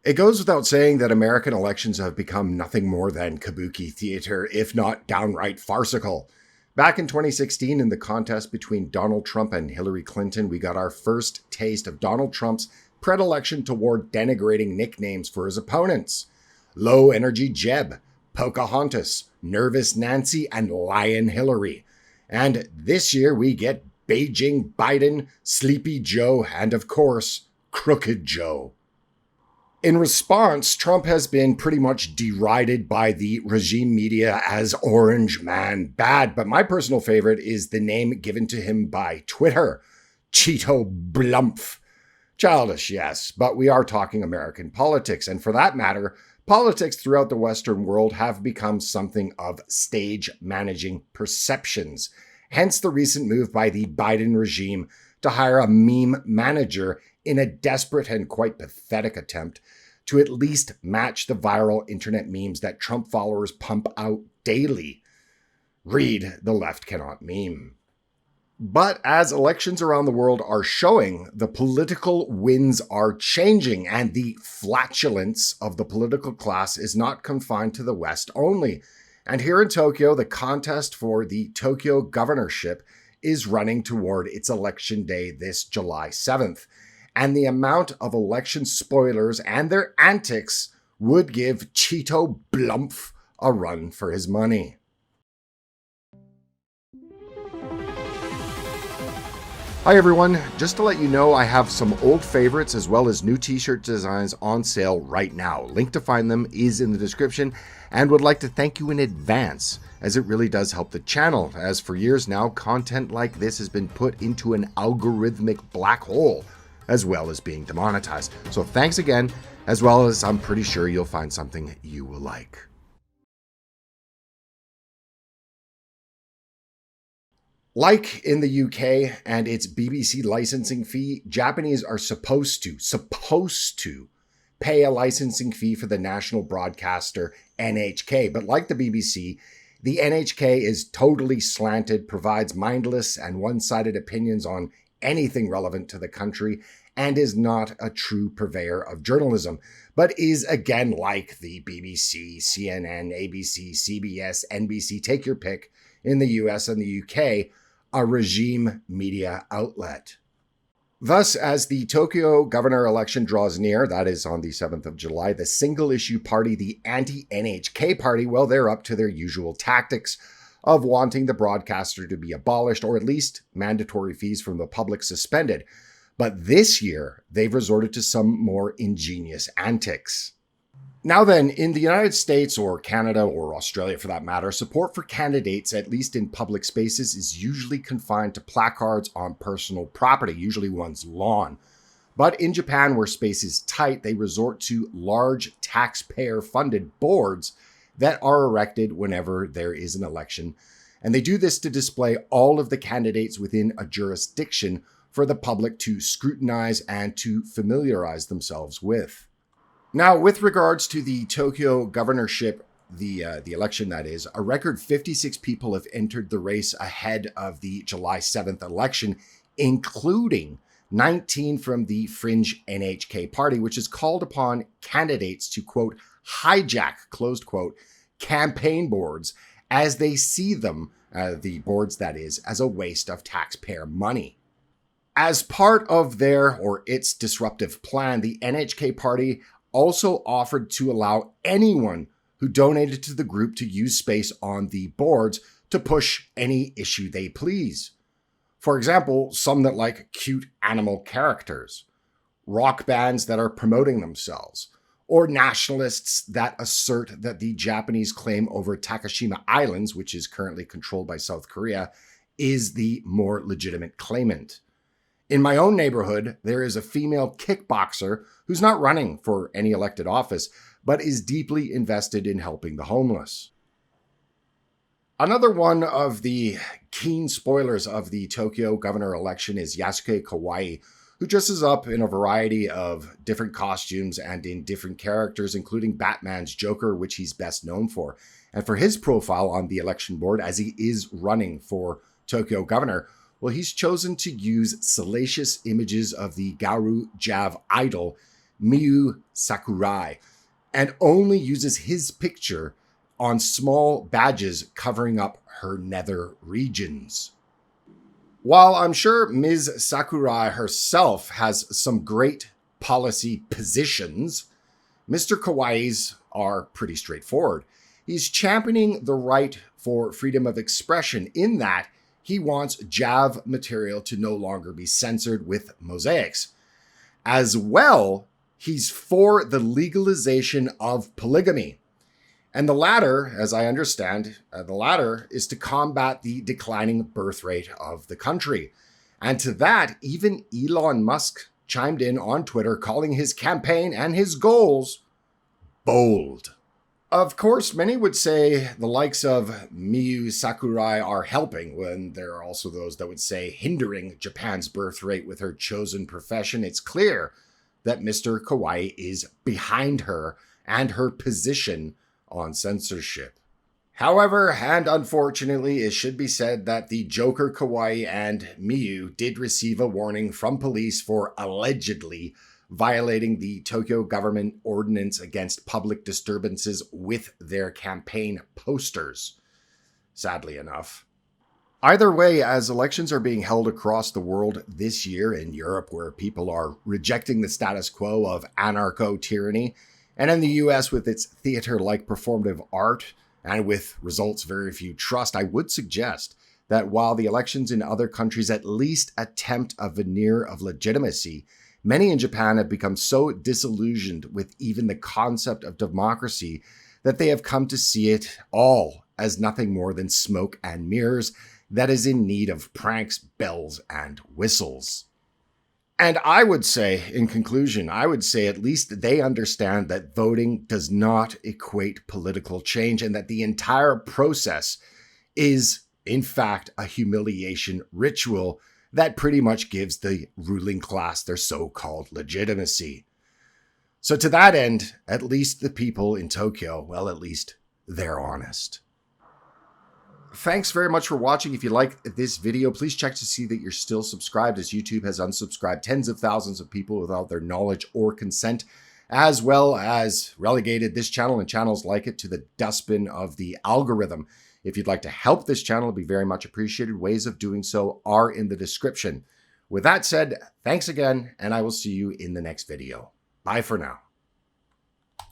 It goes without saying that American elections have become nothing more than kabuki theater, if not downright farcical. Back in 2016, in the contest between Donald Trump and Hillary Clinton, we got our first taste of Donald Trump's predilection toward denigrating nicknames for his opponents. Low Energy Jeb, Pocahontas, Nervous Nancy, and Lion Hillary. And this year we get Beijing Biden, Sleepy Joe, and of course, Crooked Joe. In response, Trump has been pretty much derided by the regime media as Orange Man Bad, but my personal favorite is the name given to him by Twitter, Cheeto Blumph. Childish, yes, but we are talking American politics, and for that matter, politics throughout the Western world have become something of stage managing perceptions. Hence the recent move by the Biden regime to hire a meme manager in a desperate and quite pathetic attempt to at least match the viral internet memes that Trump followers pump out daily. Read The Left Cannot Meme. But as elections around the world are showing, the political winds are changing, and the flatulence of the political class is not confined to the West only. And here in Tokyo, the contest for the Tokyo governorship is running toward its election day this July 7th. And the amount of election spoilers and their antics would give Cheeto Blumph a run for his money. Hi everyone, just to let you know, I have some old favorites as well as new t-shirt designs on sale right now. Link to find them is in the description, and would like to thank you in advance, as it really does help the channel, as for years now, content like this has been put into an algorithmic black hole, as well as being demonetized. So thanks again, as well as I'm pretty sure you'll find something you will like. Like in the UK and its BBC licensing fee, Japanese are supposed to pay a licensing fee for the national broadcaster NHK. But like the BBC, the NHK is totally slanted, provides mindless and one-sided opinions on anything relevant to the country, and is not a true purveyor of journalism, but is again like the BBC, CNN, ABC, CBS, NBC, take your pick, in the US and the UK, a regime media outlet. Thus, as the Tokyo governor election draws near, that is on the 7th of July, the single-issue party, the anti-NHK party, well, they're up to their usual tactics of wanting the broadcaster to be abolished, or at least mandatory fees from the public suspended. But this year, they've resorted to some more ingenious antics. Now then, in the United States or Canada or Australia for that matter, support for candidates, at least in public spaces, is usually confined to placards on personal property, usually one's lawn. But in Japan, where space is tight, they resort to large taxpayer-funded boards that are erected whenever there is an election. And they do this to display all of the candidates within a jurisdiction for the public to scrutinize and to familiarize themselves with. Now, with regards to the Tokyo governorship, the election that is, a record 56 people have entered the race ahead of the July 7th election, including 19 from the fringe NHK party, which has called upon candidates to, quote, hijack, closed quote, campaign boards as they see them, the boards that is, as a waste of taxpayer money. As part of their or its disruptive plan, the NHK party also offered to allow anyone who donated to the group to use space on the boards to push any issue they please. For example, some that like cute animal characters, rock bands that are promoting themselves, or nationalists that assert that the Japanese claim over Takashima Islands, which is currently controlled by South Korea, is the more legitimate claimant. In my own neighborhood, there is a female kickboxer who's not running for any elected office, but is deeply invested in helping the homeless. Another one of the keen spoilers of the Tokyo governor election is Yasuke Kawai, who dresses up in a variety of different costumes and in different characters, including Batman's Joker, which he's best known for. And for his profile on the election board, as he is running for Tokyo governor, well, he's chosen to use salacious images of the Garu Jav idol, Miyu Sakurai, and only uses his picture on small badges covering up her nether regions. While I'm sure Ms. Sakurai herself has some great policy positions, Mr. Kawaii's are pretty straightforward. He's championing the right for freedom of expression in that he wants JAV material to no longer be censored with mosaics. As well, he's for the legalization of polygamy. And the latter, as I understand, is to combat the declining birth rate of the country. And to that, even Elon Musk chimed in on Twitter, calling his campaign and his goals bold. Of course, many would say the likes of Miyu Sakurai are helping, when there are also those that would say hindering Japan's birth rate with her chosen profession. It's clear that Mr. Kawai is behind her and her position on censorship. However, and unfortunately, it should be said that the Joker Kawai and Miyu did receive a warning from police for allegedly violating the Tokyo government ordinance against public disturbances with their campaign posters, sadly enough. Either way, as elections are being held across the world this year, in Europe where people are rejecting the status quo of anarcho-tyranny, and in the US with its theater-like performative art, and with results very few trust, I would suggest that while the elections in other countries at least attempt a veneer of legitimacy, many in Japan have become so disillusioned with even the concept of democracy that they have come to see it all as nothing more than smoke and mirrors that is in need of pranks, bells, and whistles. And I would say, in conclusion, at least they understand that voting does not equate political change and that the entire process is, in fact, a humiliation ritual that pretty much gives the ruling class their so-called legitimacy. So to that end, at least the people in Tokyo, well, at least they're honest. Thanks very much for watching. If you like this video, please check to see that you're still subscribed, as YouTube has unsubscribed tens of thousands of people without their knowledge or consent, as well as relegated this channel and channels like it to the dustbin of the algorithm. If you'd like to help this channel, it'd be very much appreciated. Ways of doing so are in the description. With that said, thanks again, and I will see you in the next video. Bye for now.